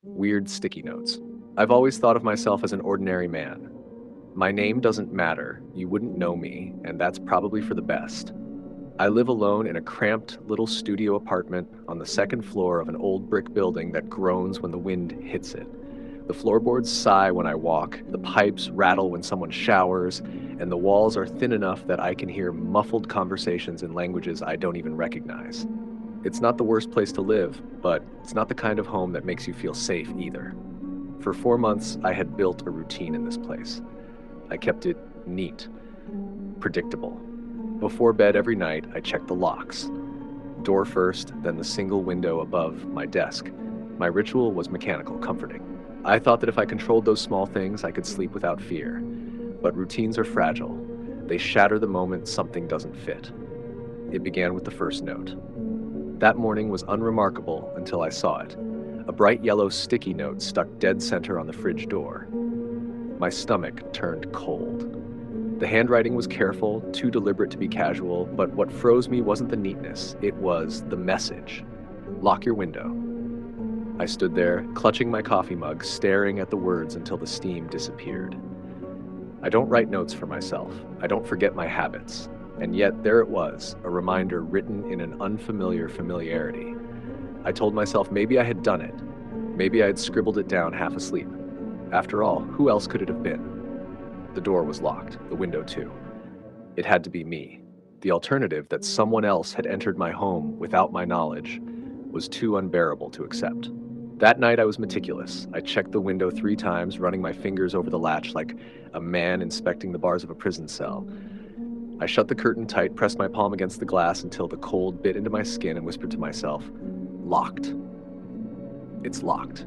Weird sticky notes. I've always thought of myself as an ordinary man. My name doesn't matter, you wouldn't know me, and that's probably for the best. I live alone in a cramped little studio apartment on the second floor of an old brick building that groans when the wind hits it. The floorboards sigh when I walk, the pipes rattle when someone showers, and the walls are thin enough that I can hear muffled conversations in languages I don't even recognize. It's not the worst place to live, but it's not the kind of home that makes you feel safe either. For 4 months, I had built a routine in this place. I kept it neat, predictable. Before bed every night, I checked the locks. Door first, then the single window above my desk. My ritual was mechanical, comforting. I thought that if I controlled those small things, I could sleep without fear. But routines are fragile. They shatter the moment something doesn't fit. It began with the first note. That morning was unremarkable until I saw it. A bright yellow sticky note stuck dead center on the fridge door. My stomach turned cold. The handwriting was careful, too deliberate to be casual, but what froze me wasn't the neatness, it was the message. Lock your window. I stood there, clutching my coffee mug, staring at the words until the steam disappeared. I don't write notes for myself. I don't forget my habits. And yet there it was, a reminder written in an unfamiliar familiarity. I told myself maybe I had done it. Maybe I had scribbled it down half asleep. After all, who else could it have been? The door was locked, the window too. It had to be me. The alternative, that someone else had entered my home without my knowledge, was too unbearable to accept. That night I was meticulous. I checked the window 3 times, running my fingers over the latch like a man inspecting the bars of a prison cell. I shut the curtain tight, pressed my palm against the glass until the cold bit into my skin, and whispered to myself, "Locked. It's locked."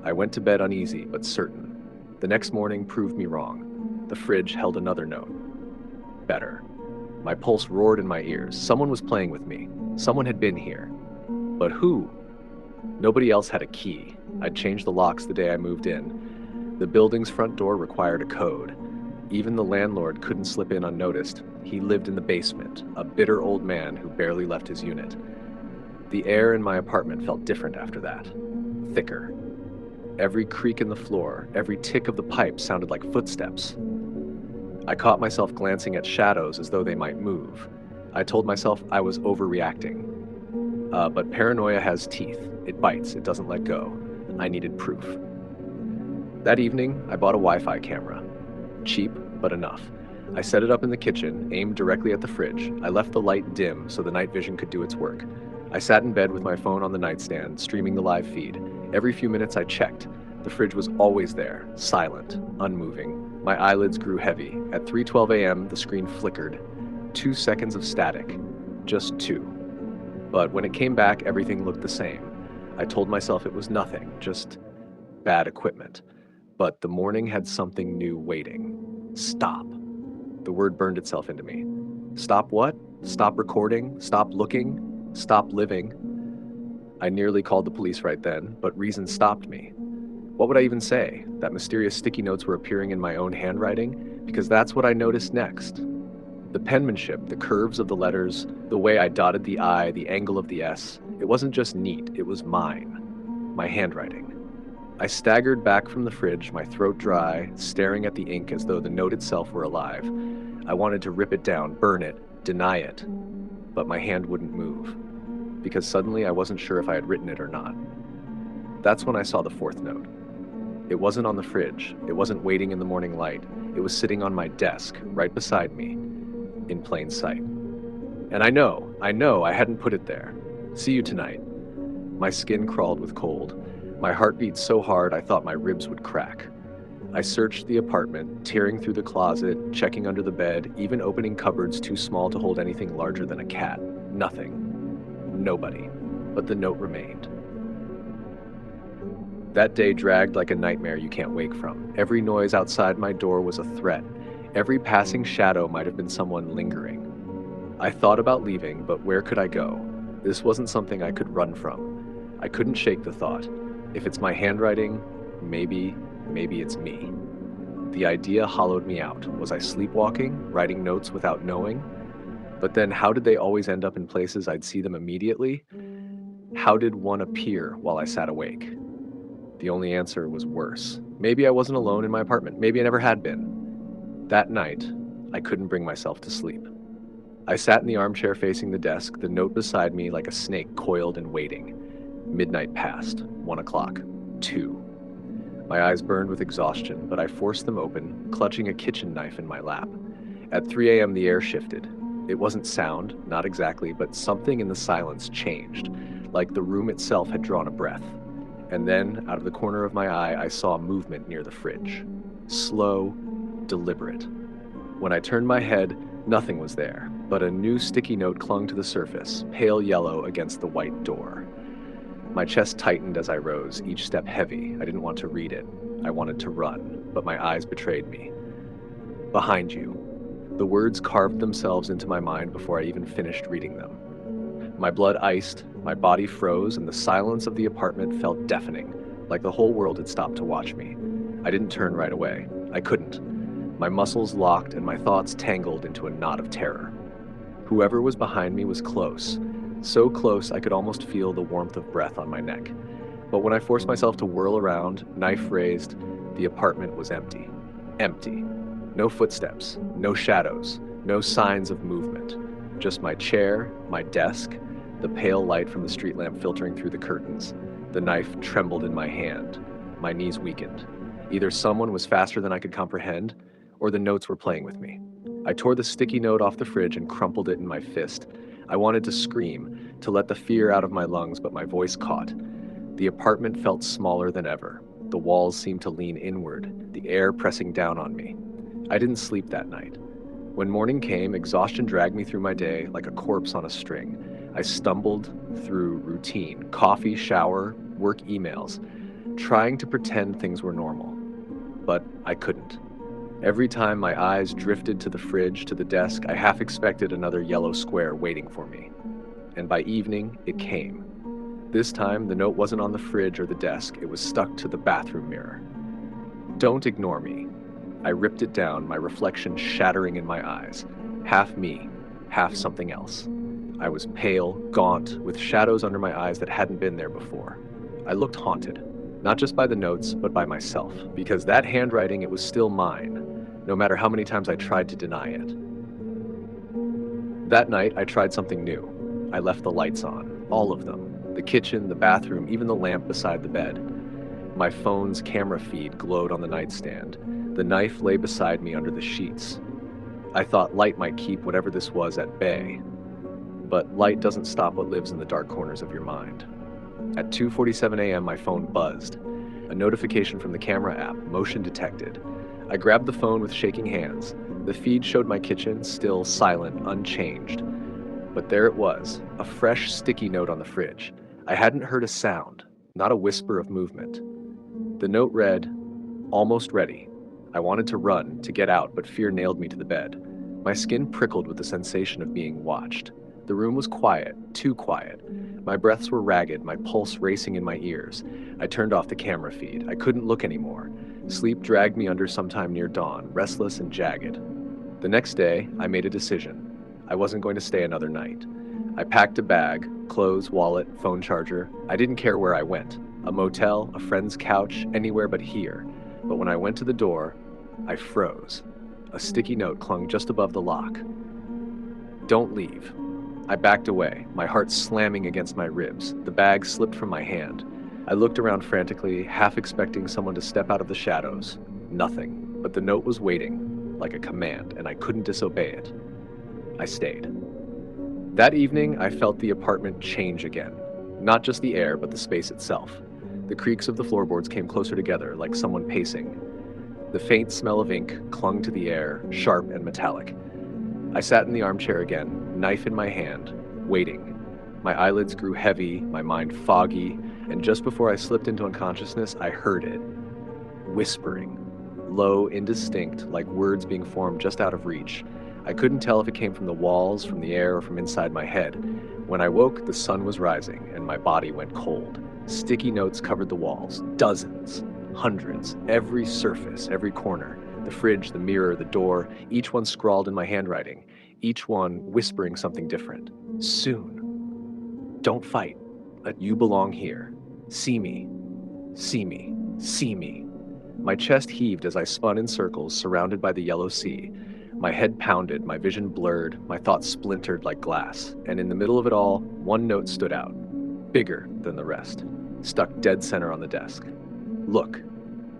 I went to bed uneasy, but certain. The next morning proved me wrong. The fridge held another note. Better. My pulse roared in my ears. Someone was playing with me. Someone had been here. But who? Nobody else had a key. I'd changed the locks the day I moved in. The building's front door required a code. Even the landlord couldn't slip in unnoticed. He lived in the basement, a bitter old man who barely left his unit. The air in my apartment felt different after that. Thicker. Every creak in the floor, every tick of the pipe sounded like footsteps. I caught myself glancing at shadows as though they might move. I told myself I was overreacting. But paranoia has teeth. It bites, it doesn't let go. I needed proof. That evening, I bought a Wi-Fi camera. Cheap, but enough. I set it up in the kitchen, aimed directly at the fridge. I left the light dim so the night vision could do its work. I sat in bed with my phone on the nightstand, streaming the live feed. Every few minutes I checked. The fridge was always there, silent, unmoving. My eyelids grew heavy. At 3:12 a.m., the screen flickered. 2 seconds of static. Just 2. But when it came back, everything looked the same. I told myself it was nothing, just bad equipment. But the morning had something new waiting. Stop. The word burned itself into me. Stop what? Stop recording? Stop looking? Stop living? I nearly called the police right then, but reason stopped me. What would I even say? That mysterious sticky notes were appearing in my own handwriting? Because that's what I noticed next. The penmanship, the curves of the letters, the way I dotted the I, the angle of the S, it wasn't just neat, it was mine. My handwriting. I staggered back from the fridge, my throat dry, staring at the ink as though the note itself were alive. I wanted to rip it down, burn it, deny it. But my hand wouldn't move, because suddenly I wasn't sure if I had written it or not. That's when I saw the fourth note. It wasn't on the fridge, it wasn't waiting in the morning light, it was sitting on my desk, right beside me, in plain sight. And I know I hadn't put it there. See you tonight. My skin crawled with cold. My heart beat so hard I thought my ribs would crack. I searched the apartment, tearing through the closet, checking under the bed, even opening cupboards too small to hold anything larger than a cat. Nothing. Nobody. But the note remained. That day dragged like a nightmare you can't wake from. Every noise outside my door was a threat. Every passing shadow might have been someone lingering. I thought about leaving, but where could I go? This wasn't something I could run from. I couldn't shake the thought. If it's my handwriting, maybe it's me. The idea hollowed me out. Was I sleepwalking, writing notes without knowing? But then how did they always end up in places I'd see them immediately? How did one appear while I sat awake? The only answer was worse. Maybe I wasn't alone in my apartment. Maybe I never had been. That night, I couldn't bring myself to sleep. I sat in the armchair facing the desk, the note beside me like a snake coiled and waiting. Midnight passed, 1 o'clock, 2. My eyes burned with exhaustion, but I forced them open, clutching a kitchen knife in my lap. At 3 a.m., the air shifted. It wasn't sound, not exactly, but something in the silence changed, like the room itself had drawn a breath. And then, out of the corner of my eye, I saw movement near the fridge. Slow, deliberate. When I turned my head, nothing was there, but a new sticky note clung to the surface, pale yellow against the white door. My chest tightened as I rose, each step heavy. I didn't want to read it. I wanted to run, but my eyes betrayed me. Behind you. The words carved themselves into my mind before I even finished reading them. My blood iced, my body froze, and the silence of the apartment felt deafening, like the whole world had stopped to watch me. I didn't turn right away. I couldn't. My muscles locked and my thoughts tangled into a knot of terror. Whoever was behind me was close, so close I could almost feel the warmth of breath on my neck. But when I forced myself to whirl around, knife raised, the apartment was empty. Empty. No footsteps, no shadows, no signs of movement. Just my chair, my desk, the pale light from the street lamp filtering through the curtains. The knife trembled in my hand. My knees weakened. Either someone was faster than I could comprehend, or the notes were playing with me. I tore the sticky note off the fridge and crumpled it in my fist. I wanted to scream, to let the fear out of my lungs, but my voice caught. The apartment felt smaller than ever. The walls seemed to lean inward, the air pressing down on me. I didn't sleep that night. When morning came, exhaustion dragged me through my day like a corpse on a string. I stumbled through routine, coffee, shower, work emails, trying to pretend things were normal. But I couldn't. Every time my eyes drifted to the fridge, to the desk, I half expected another yellow square waiting for me. And by evening, it came. This time, the note wasn't on the fridge or the desk, it was stuck to the bathroom mirror. Don't ignore me. I ripped it down, my reflection shattering in my eyes. Half me, half something else. I was pale, gaunt, with shadows under my eyes that hadn't been there before. I looked haunted, not just by the notes, but by myself, because that handwriting, it was still mine, no matter how many times I tried to deny it. That night, I tried something new. I left the lights on, all of them, the kitchen, the bathroom, even the lamp beside the bed. My phone's camera feed glowed on the nightstand. The knife lay beside me under the sheets. I thought light might keep whatever this was at bay, but light doesn't stop what lives in the dark corners of your mind. At 2:47 a.m., my phone buzzed. A notification from the camera app, motion detected. I grabbed the phone with shaking hands. The feed showed my kitchen, still silent, unchanged. But there it was, a fresh sticky note on the fridge. I hadn't heard a sound, not a whisper of movement. The note read, "Almost ready." I wanted to run, to get out, but fear nailed me to the bed. My skin prickled with the sensation of being watched. The room was quiet, too quiet. My breaths were ragged, my pulse racing in my ears. I turned off the camera feed. I couldn't look anymore. Sleep dragged me under sometime near dawn, restless and jagged. The next day, I made a decision. I wasn't going to stay another night. I packed a bag, clothes, wallet, phone charger. I didn't care where I went. A motel, a friend's couch, anywhere but here. But when I went to the door, I froze. A sticky note clung just above the lock. "Don't leave." I backed away, my heart slamming against my ribs. The bag slipped from my hand. I looked around frantically, half expecting someone to step out of the shadows. Nothing, but the note was waiting, like a command, and I couldn't disobey it. I stayed. That evening, I felt the apartment change again. Not just the air, but the space itself. The creaks of the floorboards came closer together, like someone pacing. The faint smell of ink clung to the air, sharp and metallic. I sat in the armchair again, knife in my hand, waiting. My eyelids grew heavy, my mind foggy, and just before I slipped into unconsciousness, I heard it. Whispering. Low, indistinct, like words being formed just out of reach. I couldn't tell if it came from the walls, from the air, or from inside my head. When I woke, the sun was rising, and my body went cold. Sticky notes covered the walls. Dozens. Hundreds. Every surface, every corner. The fridge, the mirror, the door, each one scrawled in my handwriting. Each one whispering something different. Soon. Don't fight. You belong here. See me. See me, see me. My chest heaved as I spun in circles, surrounded by the yellow sea. My head pounded, my vision blurred, my thoughts splintered like glass. And in the middle of it all, one note stood out, bigger than the rest, stuck dead center on the desk. Look.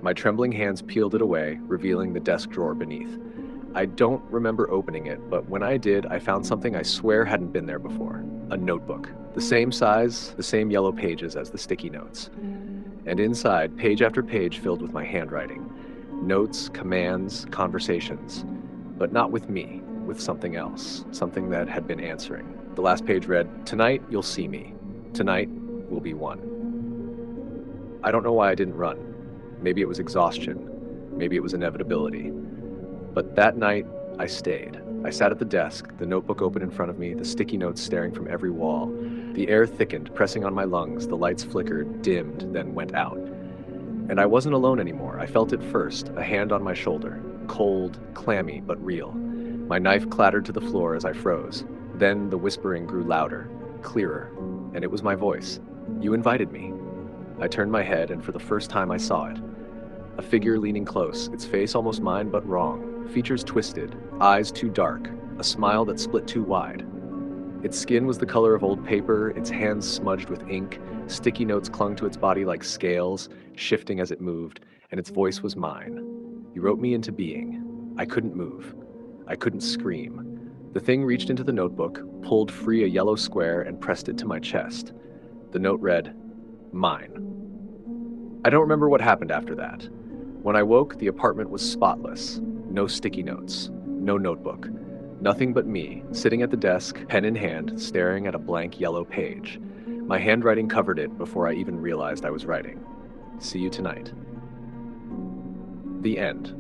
My trembling hands peeled it away, revealing the desk drawer beneath. I don't remember opening it, but when I did, I found something I swear hadn't been there before. A notebook. The same size, the same yellow pages as the sticky notes. And inside, page after page filled with my handwriting. Notes, commands, conversations. But not with me, with something else, something that had been answering. The last page read, "Tonight you'll see me. Tonight will be one." I don't know why I didn't run. Maybe it was exhaustion. Maybe it was inevitability. But that night, I stayed. I sat at the desk, the notebook open in front of me, the sticky notes staring from every wall. The air thickened, pressing on my lungs, the lights flickered, dimmed, then went out. And I wasn't alone anymore. I felt it first, a hand on my shoulder. Cold, clammy, but real. My knife clattered to the floor as I froze. Then the whispering grew louder, clearer, and it was my voice. "You invited me." I turned my head, and for the first time I saw it. A figure leaning close, its face almost mine but wrong, features twisted, eyes too dark, a smile that split too wide. Its skin was the color of old paper, its hands smudged with ink, sticky notes clung to its body like scales, shifting as it moved, and its voice was mine. "You wrote me into being." I couldn't move. I couldn't scream. The thing reached into the notebook, pulled free a yellow square, and pressed it to my chest. The note read, "Mine." I don't remember what happened after that. When I woke, the apartment was spotless. No sticky notes, no notebook. Nothing but me, sitting at the desk, pen in hand, staring at a blank yellow page. My handwriting covered it before I even realized I was writing. See you tonight. The end.